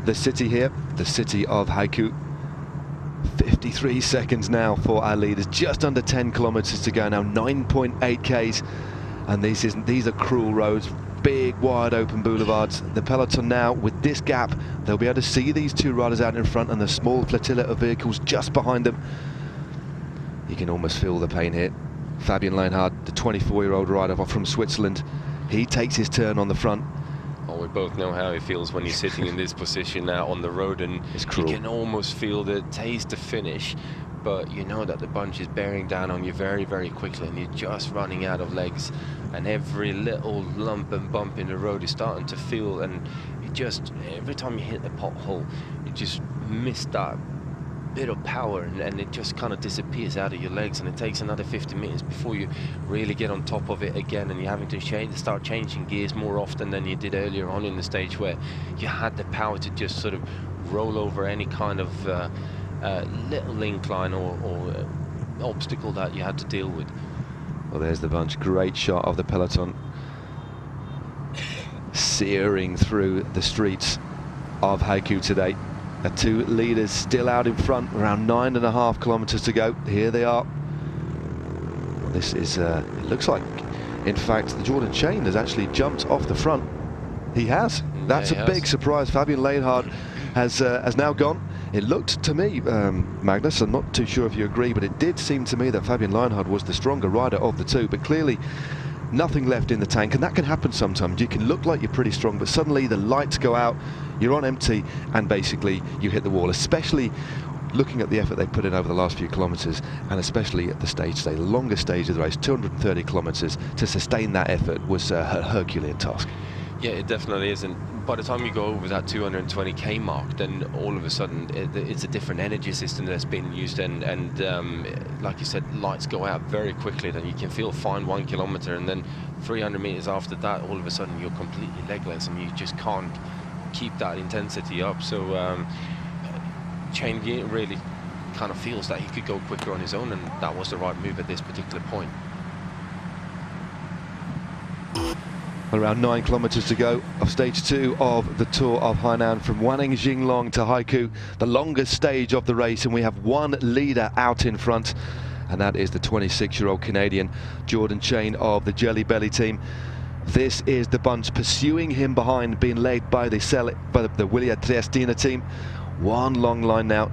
the city here, the city of Haiku. 53 seconds now for our leaders, just under 10 kilometres to go now, 9.8 Ks, and these are cruel roads, big wide open boulevards. The peloton now, with this gap, they'll be able to see these two riders out in front and the small flotilla of vehicles just behind them. You can almost feel the pain here. Fabian Leinhard, the 24-year-old rider from Switzerland, he takes his turn on the front. Oh, we both know how it feels when you're sitting in this position now on the road, and you can almost feel the taste of finish, but you know that the bunch is bearing down on you very, very quickly, and you're just running out of legs, and every little lump and bump in the road is starting to feel, and you just, every time you hit the pothole, you just miss that bit of power, and it just kind of disappears out of your legs, and it takes another 50 meters before you really get on top of it again, and you're having to start changing gears more often than you did earlier on in the stage, where you had the power to just sort of roll over any kind of little incline or obstacle that you had to deal with. Well, there's the bunch. Great shot of the peloton searing through the streets of Haiku today. The two leaders still out in front, around 9.5 kilometres to go. Here they are. This is, it looks like, in fact, the Jordan Chain has actually jumped off the front. He has. That's a big surprise. Fabian Leinhard has now gone. It looked to me, Magnus, I'm not too sure if you agree, but it did seem to me that Fabian Leinhard was the stronger rider of the two, but clearly nothing left in the tank, and that can happen sometimes. You can look like you're pretty strong, but suddenly the lights go out, you're on empty, and basically you hit the wall, especially looking at the effort they put in over the last few kilometres, and especially at the stage today, the longest stage of the race, 230 kilometres. To sustain that effort was a Herculean task. Yeah, it definitely is, and by the time you go over that 220k mark, then all of a sudden it's a different energy system that's being used, and like you said, lights go out very quickly. Then you can feel fine 1 kilometer, and then 300 meters after that, all of a sudden you're completely legless, and you just can't keep that intensity up. So Chain really kind of feels that he could go quicker on his own, and that was the right move at this particular point. Around 9 kilometers to go of stage 2 of the Tour of Hainan, from Wanning Jinglong to Haikou, the longest stage of the race, and we have one leader out in front, and that is the 26-year-old Canadian Jordan Chain of the Jelly Belly team. This is the bunch pursuing him behind, being led by the Williad Triestina team. One long line now,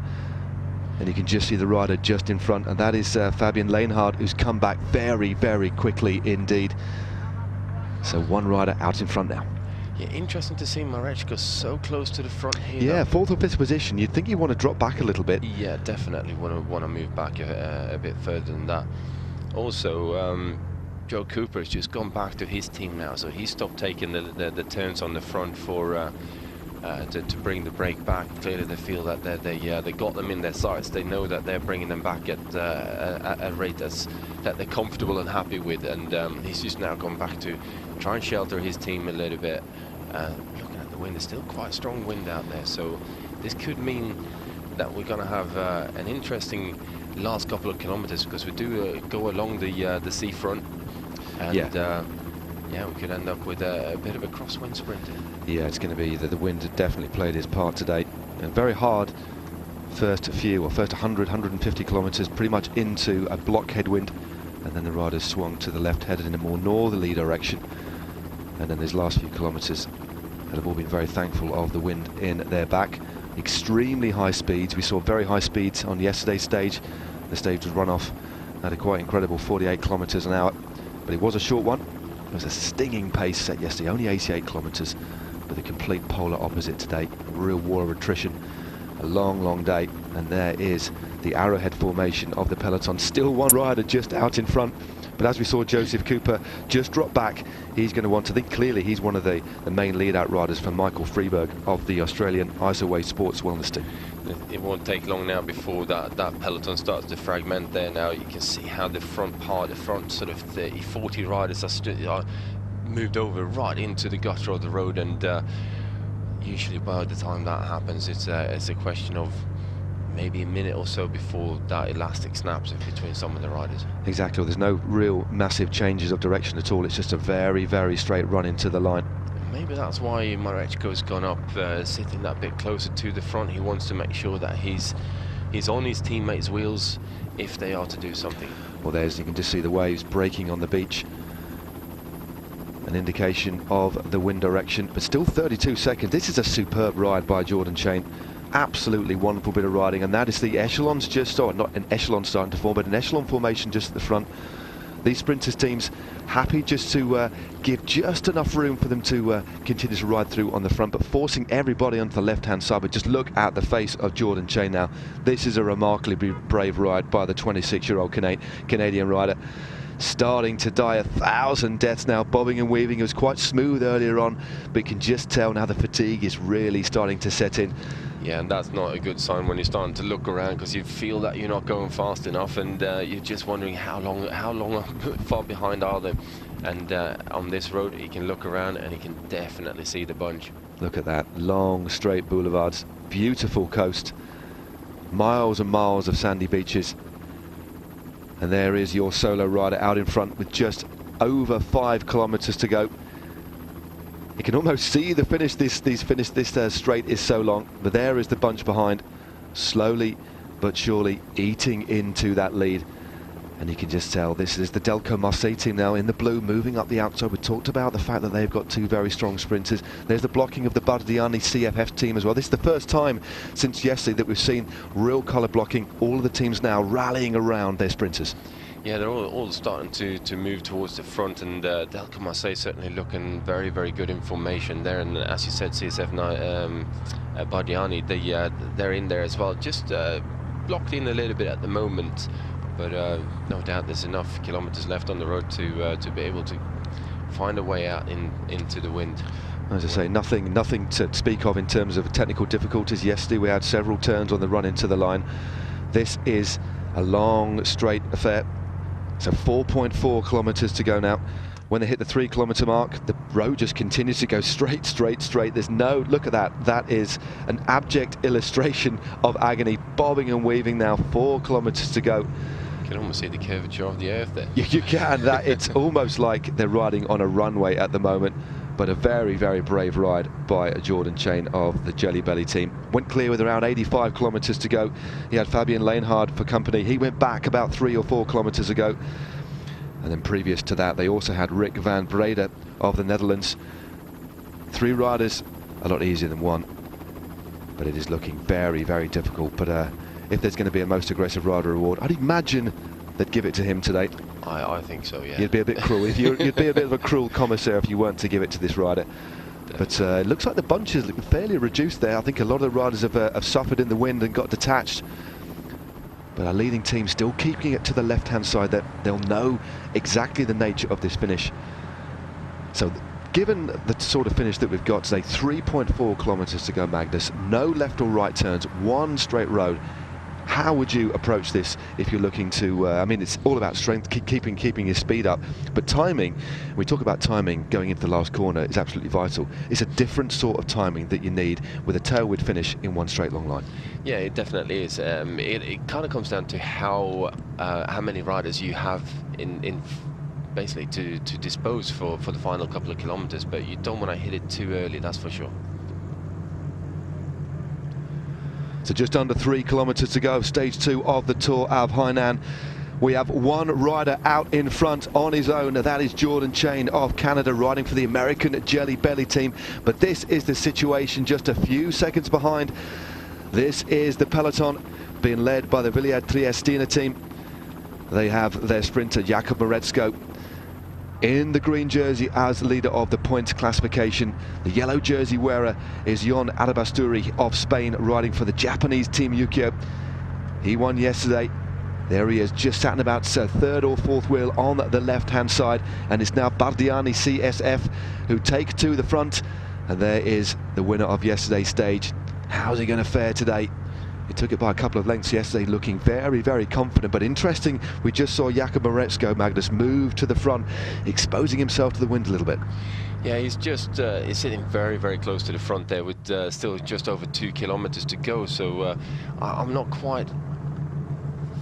and you can just see the rider just in front, and that is Fabian Leinhardt, who's come back very, very quickly indeed. So one rider out in front now. Yeah, interesting to see Mareczko so close to the front here. Yeah, 4th or 5th position. You'd think you want to drop back a little bit. Yeah, definitely want to move back a bit further than that. Also, Joe Cooper has just gone back to his team now, so he stopped taking the turns on the front for to bring the brake back. Clearly, they feel that they got them in their sights. They know that they're bringing them back at a rate that they're comfortable and happy with, and he's just now gone back to try and shelter his team a little bit. Looking at the wind, there's still quite a strong wind out there, so this could mean that we're going to have an interesting last couple of kilometers, because we do go along the seafront, and yeah, we could end up with a bit of a crosswind sprint. Yeah, it's going to be the wind had definitely played its part today, and very hard first 100, 150 kilometers, pretty much into a block headwind, and then the riders swung to the left, headed in a more northerly direction. And then these last few kilometers that have all been very thankful of the wind in their back. Extremely high speeds. We saw very high speeds on yesterday's stage. The stage was run off at a quite incredible 48 kilometers an hour, but it was a short one. It was a stinging pace set yesterday, only 88 kilometers, but the complete polar opposite today. A real war of attrition, a long, long day, and there is the arrowhead formation of the peloton. Still one rider just out in front, but as we saw Joseph Cooper just drop back, he's going to want to think clearly. He's one of the main lead-out riders for Michael Freeberg of the Australian Isoway Sports Wellness team. It won't take long now before that peloton starts to fragment there. Now you can see how the front sort of 30-40 riders are moved over right into the gutter of the road, and usually by the time that happens, it's a question of maybe a minute or so before that elastic snaps between some of the riders. Exactly. There's no real massive changes of direction at all. It's just a very, very straight run into the line. Maybe that's why Mareczko's gone up, sitting that bit closer to the front. He wants to make sure that he's on his teammates' wheels if they are to do something. Well, you can just see the waves breaking on the beach. An indication of the wind direction, but still 32 seconds. This is a superb ride by Jordan Chain. Absolutely wonderful bit of riding, and that is the echelons not an echelon starting to form, but an echelon formation just at the front. These sprinters teams happy just to give just enough room for them to continue to ride through on the front, but forcing everybody onto the left-hand side. But just look at the face of Jordan Chain now. This is a remarkably brave ride by the 26-year-old Canadian rider. Starting to die 1,000 deaths now, bobbing and weaving. It was quite smooth earlier on, but you can just tell now the fatigue is really starting to set in. Yeah, and that's not a good sign when you're starting to look around, because you feel that you're not going fast enough, and you're just wondering how long far behind are they. And on this road, he can look around and he can definitely see the bunch. Look at that, long straight boulevards, beautiful coast, miles and miles of sandy beaches. And there is your solo rider out in front with just over 5 kilometers to go. You can almost see the finish. This straight is so long, but there is the bunch behind, slowly but surely eating into that lead. And you can just tell this is the Delco Marseille team now in the blue, moving up the outside. We talked about the fact that they've got two very strong sprinters. There's the blocking of the Bardiani CFF team as well. This is the first time since yesterday that we've seen real colour blocking. All of the teams now rallying around their sprinters. Yeah, they're all starting to move towards the front, and Delco Marseille certainly looking very, very good in formation there. And as you said, CSF Bardiani, they're in there as well. Just blocked in a little bit at the moment, but no doubt there's enough kilometers left on the road to be able to find a way out into the wind. As I say, nothing to speak of in terms of technical difficulties. Yesterday we had several turns on the run into the line. This is a long, straight affair. So 4.4 kilometres to go now. When they hit the 3 kilometre mark, the road just continues to go straight, straight, straight. There's no, look at that. That is an abject illustration of agony, bobbing and weaving now. 4 kilometres to go. You can almost see the curvature of the earth there. You can. It's almost like they're riding on a runway at the moment. But a very, very brave ride by Jordan Chain of the Jelly Belly team. Went clear with around 85 kilometres to go. He had Fabian Leinhard for company. He went back about 3 or 4 kilometres ago. And then previous to that, they also had Rick van Breda of the Netherlands. 3 riders, a lot easier than 1. But it is looking very, very difficult. But if there's going to be a most aggressive rider award, I'd imagine they'd give it to him today. I think so, yeah. You'd be a bit cruel. You'd be a bit of a cruel commissaire if you weren't to give it to this rider. But it looks like the bunch is fairly reduced there. I think a lot of the riders have suffered in the wind and got detached. But our leading team still keeping it to the left-hand side. That they'll know exactly the nature of this finish. So given the sort of finish that we've got today, 3.4 kilometres to go, Magnus. No left or right turns, 1 straight road. How would you approach this if you're looking to, I mean, it's all about strength, keeping your speed up, but timing, we talk about timing going into the last corner is absolutely vital. It's a different sort of timing that you need with a tailwind finish in 1 straight long line. Yeah, it definitely is. It kind of comes down to how many riders you have in basically to dispose for the final couple of kilometers, but you don't want to hit it too early, that's for sure. So just under 3 kilometres to go, stage 2 of the Tour of Hainan. We have 1 rider out in front on his own. That is Jordan Chain of Canada, riding for the American Jelly Belly team. But this is the situation just a few seconds behind. This is the peloton being led by the Villa Triestina team. They have their sprinter Jakob Moretsko in the green jersey as leader of the points classification. The yellow jersey wearer is Jon Arabasturi of Spain, riding for the Japanese team Yukio. He won yesterday. There he is, just sat in about 3rd or 4th wheel on the left-hand side, and it's now Bardiani CSF who take to the front. And there is the winner of yesterday's stage. How's he going to fare today? He took it by a couple of lengths yesterday, looking very, very confident. But interesting, we just saw Jakob Moretsko, Magnus, move to the front, exposing himself to the wind a little bit. Yeah, he's just he's sitting very, very close to the front there with still just over 2 kilometers to go. So I'm not quite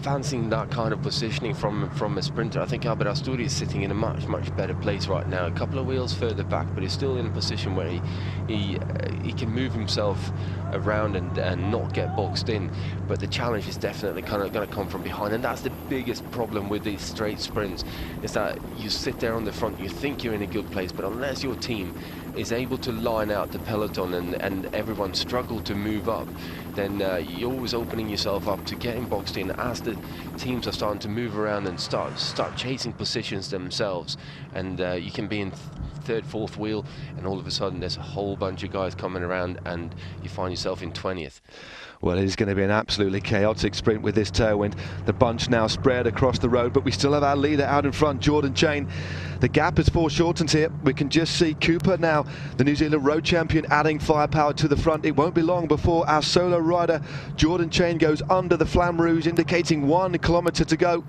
fancying that kind of positioning from a sprinter. I think Arabasturi is sitting in a much better place right now. A couple of wheels further back, but he's still in a position where he can move himself around and not get boxed in. But the challenge is definitely kind of going to come from behind, and that's the biggest problem with these straight sprints, is that you sit there on the front, you think you're in a good place, but unless your team is able to line out the peloton and everyone struggle to move up, then you're always opening yourself up to getting boxed in as the teams are starting to move around and start chasing positions themselves, and you can be in 3rd, 4th wheel, and all of a sudden there's a whole bunch of guys coming around and you find yourself in 20th. Well, it is going to be an absolutely chaotic sprint with this tailwind. The bunch now spread across the road, but we still have our leader out in front, Jordan Chain. The gap is foreshortened here. We can just see Cooper now, the New Zealand road champion, adding firepower to the front. It won't be long before our solo rider, Jordan Chain, goes under the Flamme Rouge, indicating 1 kilometre to go.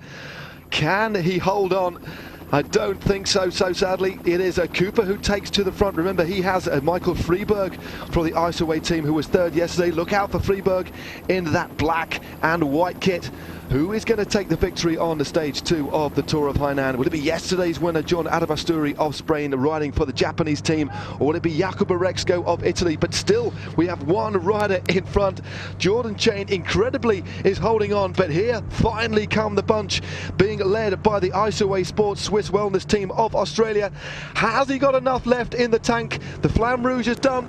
Can he hold on? I don't think so, sadly it is Cooper who takes to the front. Remember, he has Michael Freeberg for the Isoway team, who was 3rd yesterday. Look out for Freeberg in that black and white kit. Who is going to take the victory on the stage 2 of the Tour of Hainan? Will it be yesterday's winner, Jon Arabasturi of Spain, riding for the Japanese team, or will it be Jakob Moretsko of Italy? But still, we have 1 rider in front. Jordan Chain, incredibly, is holding on, but here finally come the bunch, being led by the Isoway Sports Swiss Wellness team of Australia. Has he got enough left in the tank? The Flamme Rouge is done.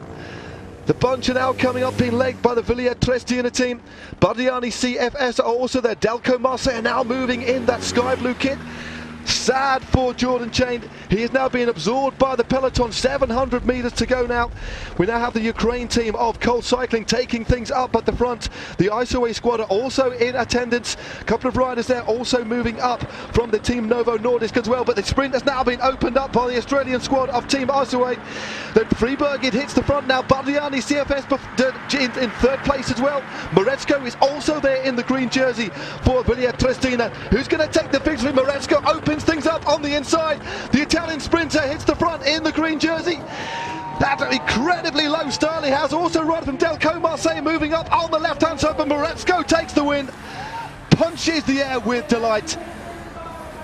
The bunch are now coming up, being led by the Villa Triestina team. Bardiani CFS are also there. Delco Marseille are now moving in that sky blue kit. Sad for Jordan Chain. He is now being absorbed by the peloton. 700 meters to go now. We now have the Ukraine team of Colt Cycling taking things up at the front. The Isoway squad are also in attendance. A couple of riders there also moving up from the Team Novo Nordisk as well. But the sprint has now been opened up by the Australian squad of Team Isoway. Then Freeberg, it hits the front now. Bardiani CFS in third place as well. Moretsko is also there in the green jersey for Villa Triestina. Who's going to take the victory? Moretsko opens things up on the inside. The Italian sprinter hits the front in the green jersey. That's incredibly low style he has. Also right from Delco Marseille moving up on the left hand side, but Moretsko takes the win. Punches the air with delight.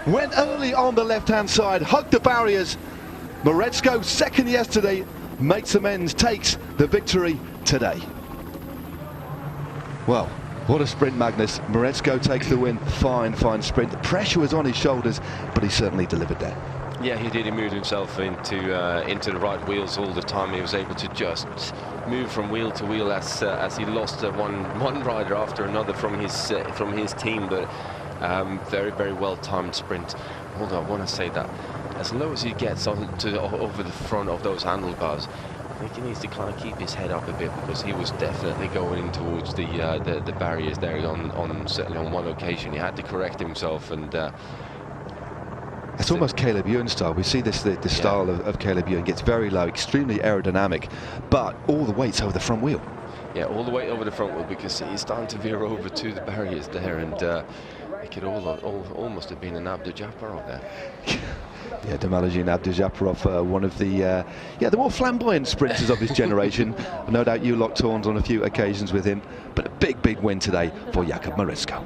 Went early on the left hand side, hugged the barriers. Moretsko, second yesterday, makes amends, takes the victory today. Well, what a sprint, Magnus. Moretsko takes the win. Fine sprint. The pressure was on his shoulders, but he certainly delivered there. Yeah, he did. He moved himself into the right wheels all the time. He was able to just move from wheel to wheel as he lost one rider after another from his team. But very well timed sprint. Hold on, I want to say that as low as he gets over the front of those handlebars, I think he needs to kind of keep his head up a bit, because he was definitely going in towards the barriers there certainly on one occasion. He had to correct himself, and it's almost Caleb Ewan style. We see this the style of Caleb Ewan. Gets very low, extremely aerodynamic, but all the weight's over the front wheel. Yeah, all the weight over the front wheel, because he's starting to veer over to the barriers there, and it could almost have been an Abdujaparov there. Yeah, Demalajin Abdujaparov, one of the more flamboyant sprinters of his generation. No doubt you locked horns on a few occasions with him, but a big win today for Jakub Moretsko.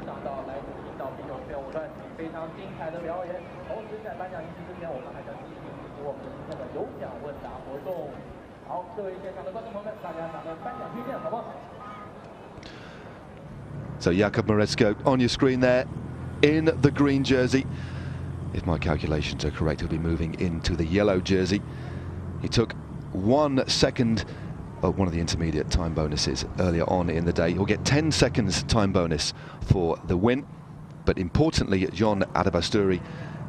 So Jakub Moretsko on your screen there in the green jersey. If my calculations are correct, he'll be moving into the yellow jersey. He took 1 second of one of the intermediate time bonuses earlier on in the day. He'll get 10 seconds time bonus for the win. But importantly, John Adabasturi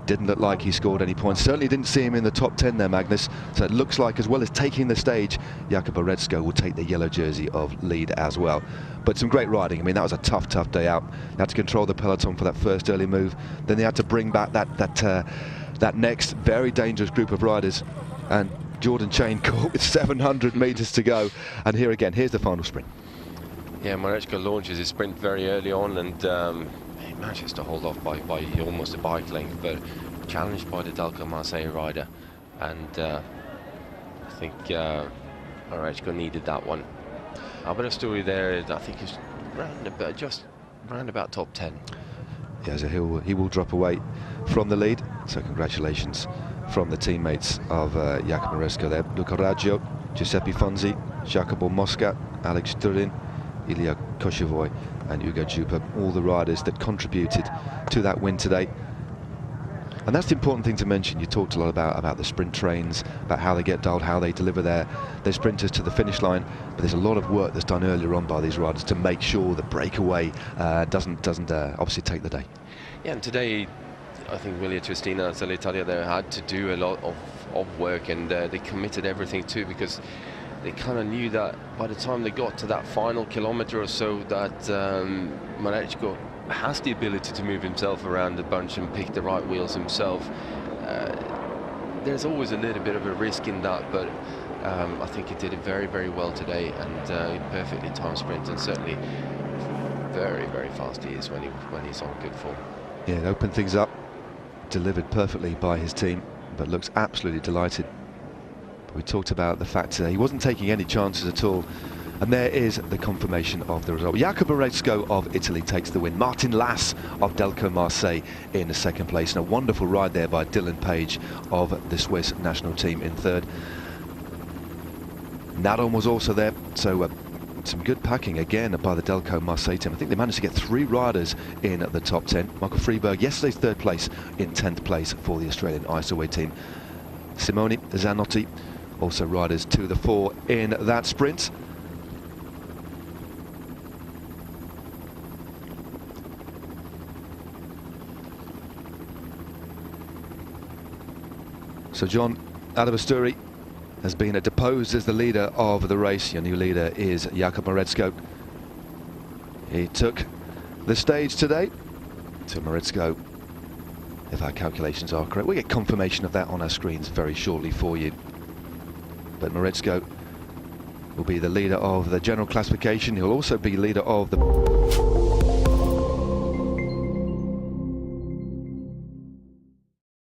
didn't look like he scored any points. Certainly didn't see him in the top 10 there, Magnus. So it looks like, as well as taking the stage, Jakub Moretsko will take the yellow jersey of lead as well. But some great riding. I mean, that was a tough day out. They had to control the peloton for that first early move. Then they had to bring back that next very dangerous group of riders. And Jordan Chain caught with 700 meters to go. And here again, here's the final sprint. Yeah, Moretsko launches his sprint very early on, and he manages to hold off by almost a bike length, but challenged by the Delco Marseille rider, and I think Moretsko needed that one. Adabasturi there, I think, is round about top 10. Yeah, so he will drop away from the lead. So congratulations from the teammates of Jakub Moretsko there. Luca Raggio, Giuseppe Fonzi, Jacopo Mosca, Alex Turin, Ilya Koshevoy and Ugo Jupa, all the riders that contributed to that win today. And that's the important thing to mention. You talked a lot about the sprint trains, about how they get dialed, how they deliver their sprinters to the finish line. But there's a lot of work that's done earlier on by these riders to make sure the breakaway doesn't obviously take the day. Yeah, and today I think Villa Triestina and Italia there had to do a lot of work, and they committed everything too, because they kind of knew that by the time they got to that final kilometre or so, that Moretsko has the ability to move himself around the bunch and pick the right wheels himself. There's always a little bit of a risk in that, but I think he did it very well today, and perfectly timed sprint, and certainly very fast he is when he's on good form. Yeah, it opened things up, delivered perfectly by his team, but looks absolutely delighted. We talked about the fact that he wasn't taking any chances at all, and there is the confirmation of the result. Jakub Moretsko of Italy takes the win. Martin Lass of Delco Marseille in the second place, and a wonderful ride there by Dylan Page of the Swiss national team in third. Nadon was also there, so some good packing again by the Delco Marseille team. I think they managed to get 3 riders in the top 10. Michael Freeberg, yesterday's third place, in 10th place for the Australian Isoway team. Simone Zanotti, also riders to the fore in that sprint. So John Adabasturi has been deposed as the leader of the race. Your new leader is Jakub Marecko. He took the stage today. To Marecko, if our calculations are correct. We get confirmation of that on our screens very shortly for you. But Marecko will be the leader of the general classification. He'll also be leader of the